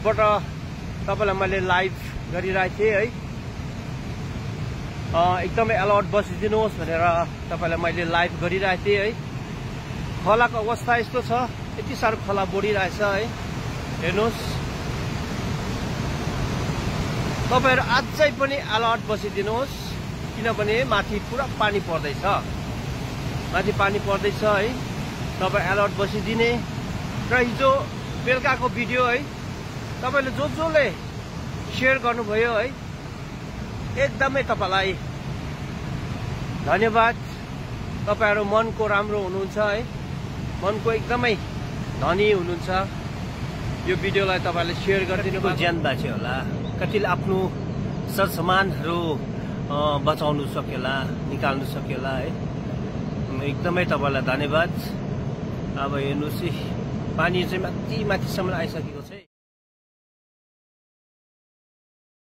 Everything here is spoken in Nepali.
बोटबाट तपाईलाई मैले लाइभ गरिरहेको थिएँ है। एकदमै अलर्ट बसिदिनुहोस् भनेर तपाईलाई मैले लाइभ गरिरहेको थिएँ है। खोलाको अवस्था यस्तो छ, यति साह्रो खोला बढिरहेछ है। हेर्नुहोस्, तपाईहरु अझै पनि अलर्ट बसिदिनुहोस्, किनभने माथि पुरा पानी पर्दैछ, माथि पानी पर्दैछ है। तपाई अलर्ट बसिदिने र हिजो बेलुकाको भिडियो है तपाईले जसले शेयर गर्नुभयो है, एकदमै तपाईलाई धन्यवाद। तपाईहरु मनको राम्रो हुनुहुन्छ है, मनको एकदमै धनी हुनुहुन्छ। यो भिडियोलाई तपाईले शेयर गरिदिनु भयो। ज्यान बाँच्यो होला, कतिले आफ्नो सरसामानहरु बचाउनु सकेला, निकाल्नु सकेला है। एकदमै तपाईलाई धन्यवाद। अब हेर्नुस्, पानी चाहिँ माथि माथिसम्म आइसकेको छ।